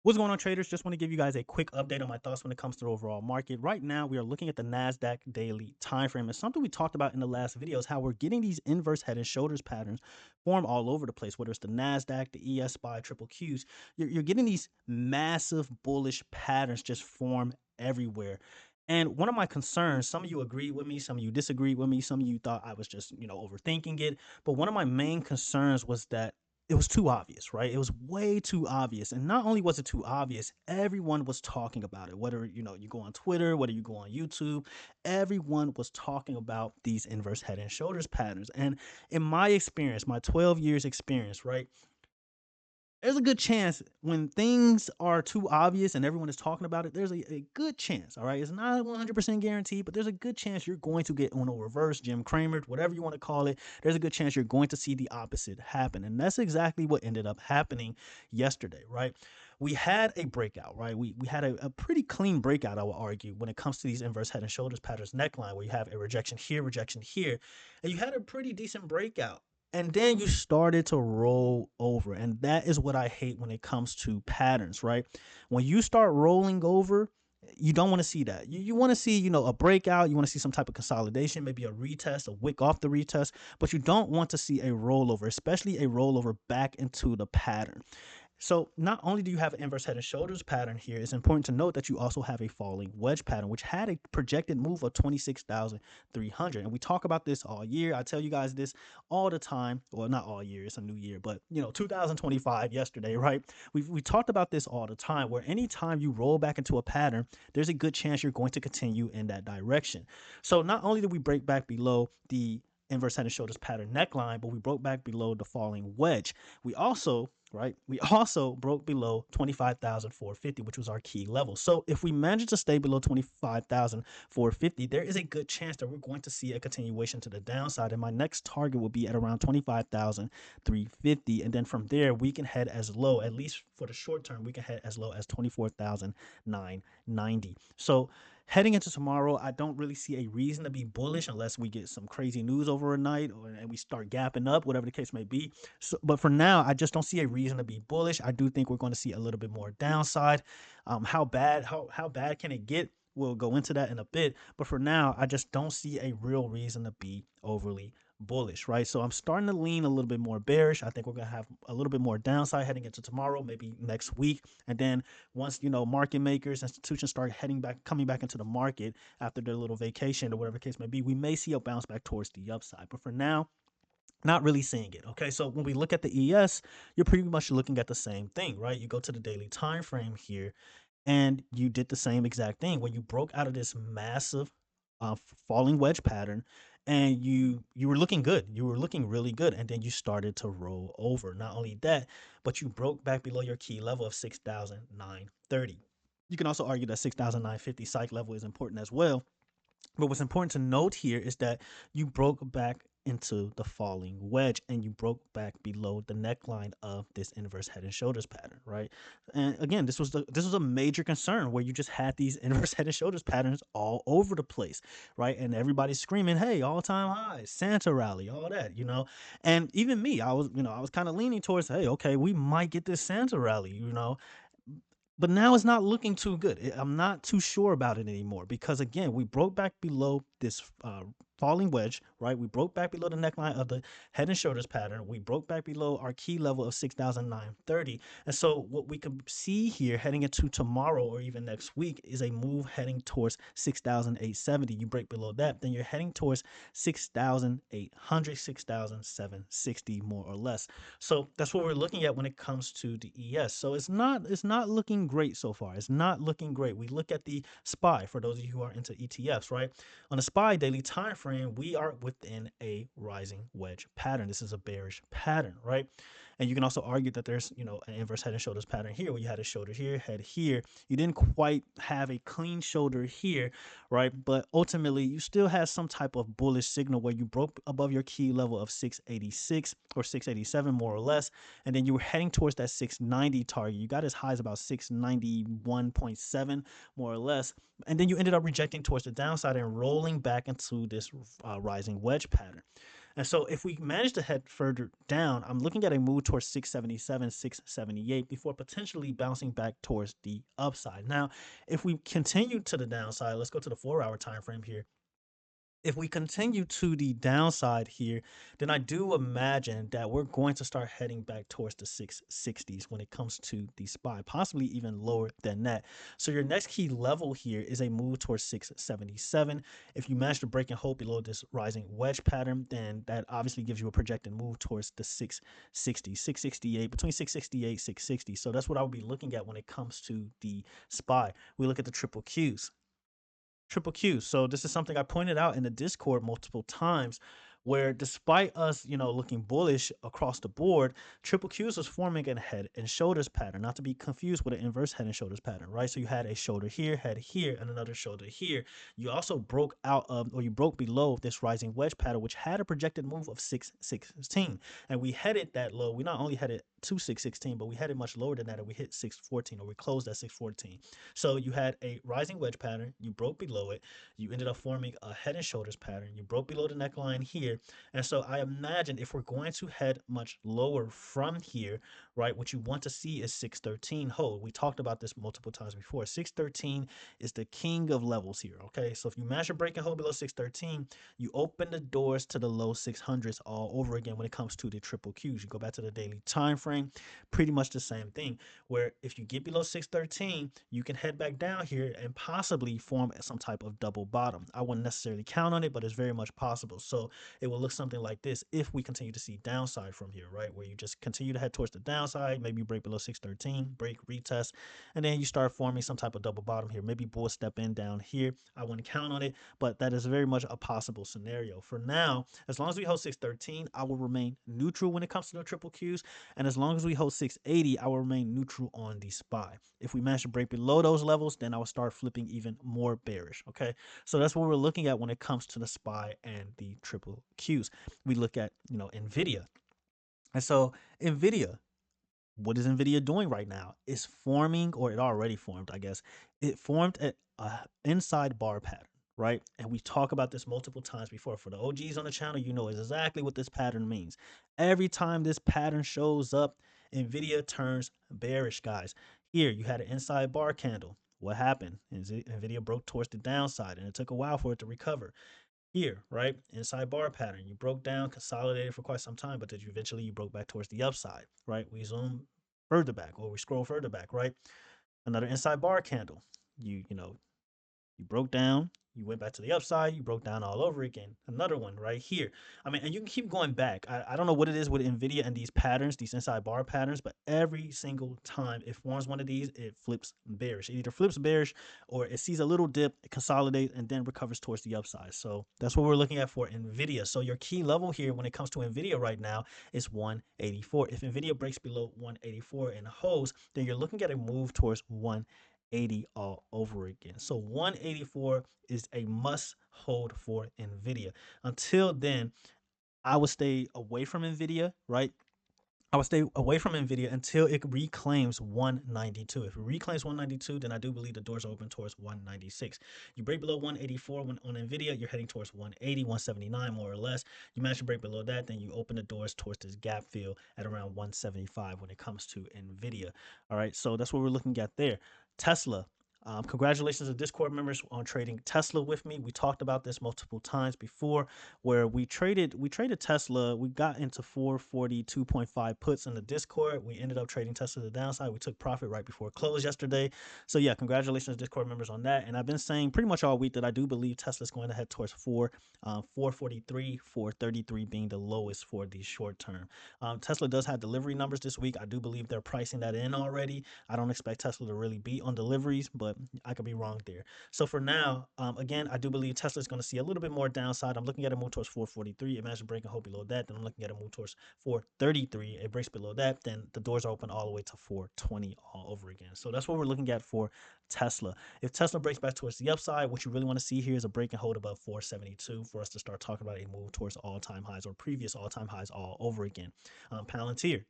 What's going on, traders? Just want to give you guys a quick update on my thoughts when it comes to the overall market. Right now, we are looking at the NASDAQ daily time frame. And something we talked about in the last video is how we're getting these inverse head and shoulders patterns form all over the place, whether it's the NASDAQ, the ES SPY, triple Qs. You're getting these massive bullish patterns just form everywhere. And one of my concerns, some of you agreed with me, some of you disagreed with me, some of you thought I was just, overthinking it. But one of my main concerns was that it was too obvious, right? It was way too obvious. And not only was it too obvious, everyone was talking about it. Whether, you go on Twitter, whether you go on YouTube, everyone was talking about these inverse head and shoulders patterns. And in my experience, my 12 years experience, right? There's a good chance when things are too obvious and everyone is talking about it, there's a good chance, all right? It's not 100% guaranteed, but there's a good chance you're going to get on a reverse Jim Cramer, whatever you want to call it. There's a good chance you're going to see the opposite happen. And that's exactly what ended up happening yesterday, right? We had a breakout, right? We had a pretty clean breakout, I would argue, when it comes to these inverse head and shoulders patterns neckline, where you have a rejection here, and you had a pretty decent breakout. And then you started to roll over. And that is what I hate when it comes to patterns, right? When you start rolling over, you don't want to see that. You want to see, a breakout. You want to see some type of consolidation, maybe a retest, a wick off the retest, but you don't want to see a rollover, especially a rollover back into the pattern. So not only do you have an inverse head and shoulders pattern here, it's important to note that you also have a falling wedge pattern, which had a projected move of 26,300. And we talk about this all year. I tell you guys this all the time. Well, not all year, it's a new year, but 2025 yesterday, right? We talked about this all the time, where anytime you roll back into a pattern, there's a good chance you're going to continue in that direction. So not only did we break back below the inverse head and shoulders pattern neckline, but we broke back below the falling wedge. We also broke below 25,450, which was our key level. So if we manage to stay below 25,450, there is a good chance that we're going to see a continuation to the downside. And my next target will be at around 25,350. And then from there, we can head as low, at least for the short term, we can head as low as 24,990. So heading into tomorrow, I don't really see a reason to be bullish unless we get some crazy news overnight and we start gapping up, whatever the case may be. So, but for now, I just don't see a reason to be bullish. I do think we're going to see a little bit more downside. How bad can it get? We'll go into that in a bit. But for now, I just don't see a real reason to be overly bullish, right? So I'm starting to lean a little bit more bearish. I think we're going to have a little bit more downside heading into tomorrow, maybe next week. And then once, market makers, institutions start coming back into the market after their little vacation or whatever the case may be, we may see a bounce back towards the upside. But for now, not really seeing it. Okay, so when we look at the ES, you're pretty much looking at the same thing, right? You go to the daily time frame here, and you did the same exact thing where you broke out of this massive falling wedge pattern, and you were looking good. You were looking really good, and then you started to roll over. Not only that, but you broke back below your key level of 6,930. You can also argue that 6,950 psych level is important as well, but what's important to note here is that you broke back into the falling wedge and you broke back below the neckline of this inverse head and shoulders pattern, right? And again, this was a major concern where you just had these inverse head and shoulders patterns all over the place, right? And everybody's screaming, "Hey, all-time highs, Santa rally, all that." And even me, I was kind of leaning towards, "Hey, okay, we might get this Santa rally." But now it's not looking too good. I'm not too sure about it anymore because again, we broke back below this falling wedge, right? We broke back below the neckline of the head and shoulders pattern. We broke back below our key level of 6,930. And so what we can see here heading into tomorrow or even next week is a move heading towards 6,870. You break below that, then you're heading towards 6,800, 6,760 more or less. So that's what we're looking at when it comes to the ES. So it's not looking great so far. It's not looking great. We look at the SPY for those of you who are into ETFs, right? On the SPY daily time frame, we are within a rising wedge pattern. This is a bearish pattern, right? And you can also argue that there's, an inverse head and shoulders pattern here where you had a shoulder here, head here. You didn't quite have a clean shoulder here, right? But ultimately, you still had some type of bullish signal where you broke above your key level of 686 or 687 more or less, and then you were heading towards that 690 target. You got as high as about 691.7 more or less, and then you ended up rejecting towards the downside and rolling back into this rising wedge pattern. And so if we manage to head further down, I'm looking at a move towards 677, 678 before potentially bouncing back towards the upside. Now, if we continue to the downside, let's go to the 4 hour time frame here. If we continue to the downside here, then I do imagine that we're going to start heading back towards the 660s when it comes to the SPY, possibly even lower than that. So your next key level here is a move towards 677. If you manage to break and hold below this rising wedge pattern, then that obviously gives you a projected move towards the 660, 668, between 668, 660. So that's what I would be looking at when it comes to the SPY. We look at the triple Qs. Triple Q. So this is something I pointed out in the Discord multiple times, where despite us, looking bullish across the board, triple Qs was forming a head and shoulders pattern, not to be confused with an inverse head and shoulders pattern, right? So you had a shoulder here, head here, and another shoulder here. You also broke out of, or you broke below this rising wedge pattern, which had a projected move of 616, and we headed that low. We not only headed to 616, but we headed much lower than that, and we hit 614, or we closed at 614. So you had a rising wedge pattern, you broke below it, you ended up forming a head and shoulders pattern, you broke below the neckline here. And so I imagine if we're going to head much lower from here, right, what you want to see is 613 hold. We talked about this multiple times before. 613 is the king of levels here, okay? So if you match a break and hold below 613, you open the doors to the low 600s all over again when it comes to the triple Qs. You go back to the daily time frame, pretty much the same thing, where if you get below 613, you can head back down here and possibly form some type of double bottom. I wouldn't necessarily count on it, but it's very much possible. So it will look something like this if we continue to see downside from here, right? Where you just continue to head towards the downside, maybe break below 613, break, retest, and then you start forming some type of double bottom here. Maybe bull step in down here. I wouldn't count on it, but that is very much a possible scenario. For now, as long as we hold 613, I will remain neutral when it comes to the triple Qs. And as long as we hold 680, I will remain neutral on the SPY. If we manage to break below those levels, then I will start flipping even more bearish. Okay. So that's what we're looking at when it comes to the SPY and the triple Qs. We look at, Nvidia. And so Nvidia, what is Nvidia doing right now? Is forming, or it already formed, I guess. It formed a inside bar pattern, right? And we talk about this multiple times before. For the OGs on the channel, you know exactly what this pattern means. Every time this pattern shows up, Nvidia turns bearish, guys. Here you had an inside bar candle. What happened? Nvidia broke towards the downside, and it took a while for it to recover. Here, right, inside bar pattern, you broke down, consolidated for quite some time, but then eventually you broke back towards the upside, right? We zoom further back, or we scroll further back, right? Another inside bar candle. You broke down, you went back to the upside, you broke down all over again. Another one right here. I mean, and you can keep going back. I don't know what it is with Nvidia and these patterns, these inside bar patterns, but every single time it forms one of these, it flips bearish. It either flips bearish or it sees a little dip, it consolidates, and then recovers towards the upside. So that's what we're looking at for Nvidia. So your key level here when it comes to Nvidia right now is 184. If Nvidia breaks below 184 and holds, then you're looking at a move towards 180 all over again. So 184 is a must hold for Nvidia. Until then, I would stay away from Nvidia, right? I would stay away from Nvidia until it reclaims 192. If it reclaims 192, then I do believe the doors are open towards 196. You break below 184 on Nvidia, you're heading towards 180, 179 more or less. You manage to break below that, then you open the doors towards this gap fill at around 175 when it comes to Nvidia. All right, so that's what we're looking at there. Tesla. Congratulations to Discord members on trading Tesla with me. We talked about this multiple times before, where we traded Tesla. We got into 442.5 puts in the Discord. We ended up trading Tesla to the downside. We took profit right before close yesterday. So yeah, congratulations Discord members on that. And I've been saying pretty much all week that I do believe Tesla's going to head towards 443, 433 being the lowest for the short term. Tesla does have delivery numbers this week. I do believe they're pricing that in already. I don't expect Tesla to really beat on deliveries, but I could be wrong there. So for now, again, I do believe Tesla is going to see a little bit more downside. I'm looking at a move towards 443. Imagine breaking hold below that. Then I'm looking at a move towards 433. It breaks below that. Then the doors are open all the way to 420 all over again. So that's what we're looking at for Tesla. If Tesla breaks back towards the upside, what you really want to see here is a break and hold above 472 for us to start talking about a move towards all-time highs or previous all-time highs all over again. Palantir.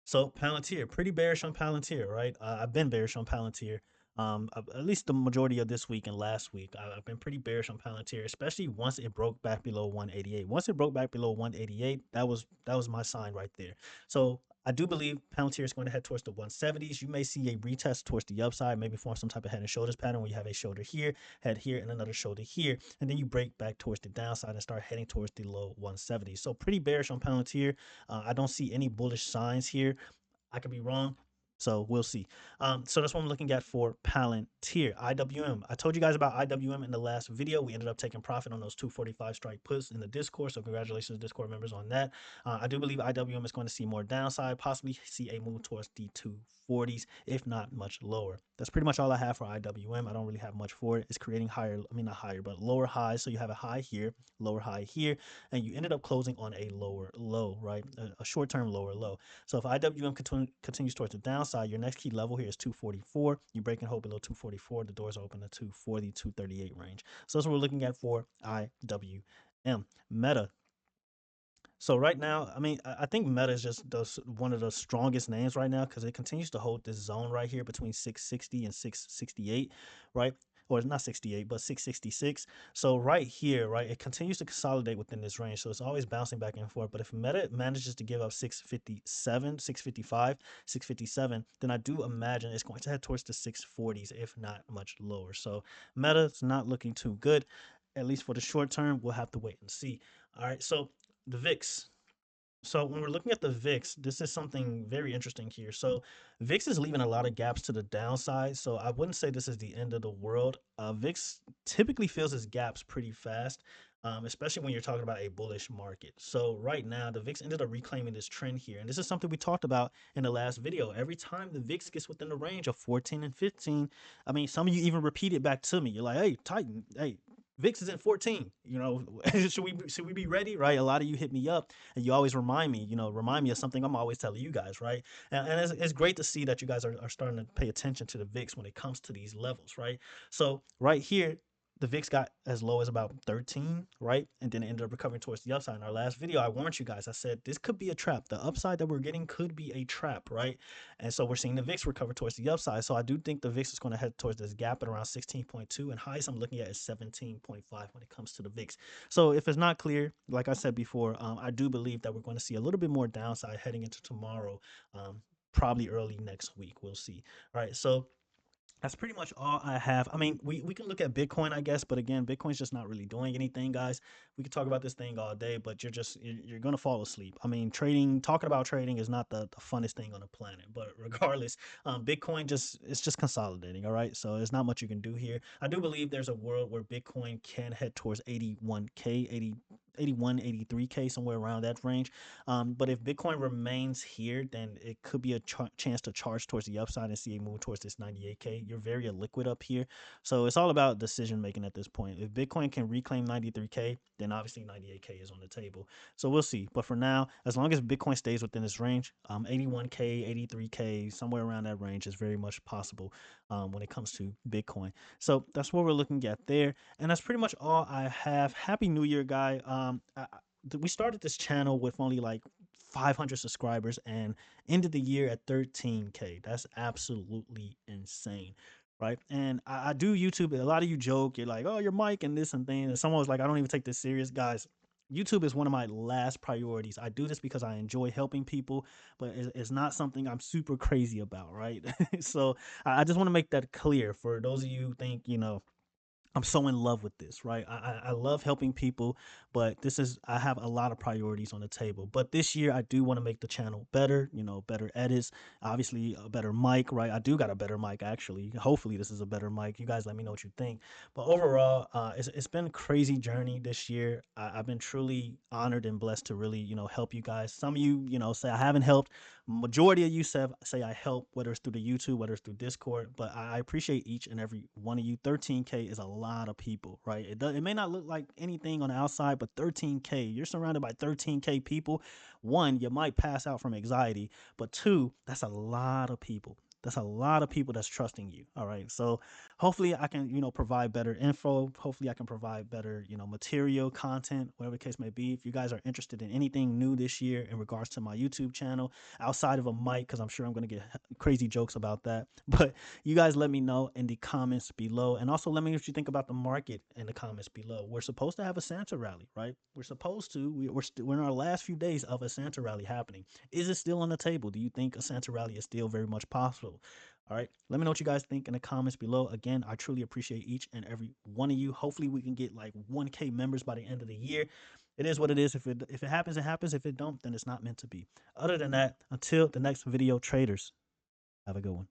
So Palantir, pretty bearish on Palantir, right? I've been bearish on Palantir. At least the majority of this week and last week, I've been pretty bearish on Palantir, especially once it broke back below 188. Once it broke back below 188, that was my sign right there. So I do believe Palantir is going to head towards the 170s. You may see a retest towards the upside, maybe form some type of head and shoulders pattern where you have a shoulder here, head here, and another shoulder here, and then you break back towards the downside and start heading towards the low 170s. So pretty bearish on Palantir. I don't see any bullish signs here. I could be wrong. So we'll see. So that's what I'm looking at for Palantir. IWM. I told you guys about IWM in the last video. We ended up taking profit on those 245 strike puts in the Discord. So congratulations, Discord members, on that. I do believe IWM is going to see more downside, possibly see a move towards the 240s, if not much lower. That's pretty much all I have for IWM. I don't really have much for it. It's creating higher, I mean, not higher, but lower highs. So you have a high here, lower high here, and you ended up closing on a lower low, right? A short-term lower low. So if IWM continues towards the downside, your next key level here is 244. You break and hold below 244. The doors are open at 240, 238 range. So that's what we're looking at for IWM. Meta. So right now, I mean, I think Meta is just one of the strongest names right now because it continues to hold this zone right here between 660 and 668, right? Or not 68, but 666. So right here, right, it continues to consolidate within this range. So it's always bouncing back and forth. But if Meta manages to give up 657, 655, 657, then I do imagine it's going to head towards the 640s, if not much lower. So Meta's not looking too good, at least for the short term. We'll have to wait and see. All right, so the VIX. So when we're looking at the VIX, this is something very interesting here. So VIX is leaving a lot of gaps to the downside. So I wouldn't say this is the end of the world. VIX typically fills its gaps pretty fast, especially when you're talking about a bullish market. So right now, the VIX ended up reclaiming this trend here. And this is something we talked about in the last video. Every time the VIX gets within the range of 14 and 15, I mean, some of you even repeat it back to me. You're like, hey, Titan, hey, VIX is in 14. Should we be ready? Right. A lot of you hit me up and you always remind me of something I'm always telling you guys, right? And it's great to see that you guys are starting to pay attention to the VIX when it comes to these levels, right? So right here, the VIX got as low as about 13, right? And then it ended up recovering towards the upside. In our last video, I warned you guys. I said this could be a trap. The upside that we're getting could be a trap, right? And so we're seeing the VIX recover towards the upside. So I do think the VIX is going to head towards this gap at around 16.2, and highs I'm looking at is 17.5 when it comes to the VIX. So if it's not clear, like I said before, I do believe that we're going to see a little bit more downside heading into tomorrow, probably early next week. We'll see. All right. So that's pretty much all I have. I mean, we can look at Bitcoin, I guess, but again, Bitcoin's just not really doing anything, guys. We could talk about this thing all day, but you're gonna fall asleep. I mean, talking about trading is not the funnest thing on the planet. But regardless, Bitcoin it's just consolidating. All right, so there's not much you can do here. I do believe there's a world where Bitcoin can head towards 81k, 81, 83k, somewhere around that range. But if Bitcoin remains here, then it could be a chance to charge towards the upside and see a move towards this 98k. You're very illiquid up here. So it's all about decision making at this point. If Bitcoin can reclaim 93k, then obviously 98k is on the table. So we'll see. But for now, as long as Bitcoin stays within this range, 81k, 83k, somewhere around that range is very much possible when it comes to Bitcoin. So that's what we're looking at there. And that's pretty much all I have. Happy New Year, guy. We started this channel with only like 500 subscribers and ended the year at 13k. That's absolutely insane, right? And I do YouTube. A lot of you joke, you're like, oh, your mic and this and thing. And someone was like, I don't even take this serious, guys. YouTube is one of my last priorities. I do this because I enjoy helping people, but it's not something I'm super crazy about, right? So I just want to make that clear for those of you who think, I'm so in love with this, right? I love helping people, but I have a lot of priorities on the table. But this year, I do want to make the channel better, better edits, obviously a better mic, right? I do got a better mic, actually. Hopefully, this is a better mic. You guys let me know what you think. But overall, it's been a crazy journey this year. I've been truly honored and blessed to really, help you guys. Some of you, say I haven't helped. Majority of you say I help, whether it's through the YouTube, whether it's through Discord, but I appreciate each and every one of you. 13k is a lot of people, right? It may not look like anything on the outside, but 13k, you're surrounded by 13k people. One, you might pass out from anxiety, but two, that's a lot of people. That's a lot of people that's trusting you. All right. So hopefully I can, provide better info. Hopefully I can provide better, material, content, whatever the case may be. If you guys are interested in anything new this year in regards to my YouTube channel, outside of a mic, because I'm sure I'm going to get crazy jokes about that. But you guys let me know in the comments below. And also let me know what you think about the market in the comments below. We're supposed to have a Santa rally, right? We're supposed to. We're in our last few days of a Santa rally happening. Is it still on the table? Do you think a Santa rally is still very much possible? All right. Let me know what you guys think in the comments below. Again, I truly appreciate each and every one of you. Hopefully, we can get like 1K members by the end of the year. It is what it is. If it happens, it happens. If it don't, then it's not meant to be. Other than that, until the next video, traders, have a good one.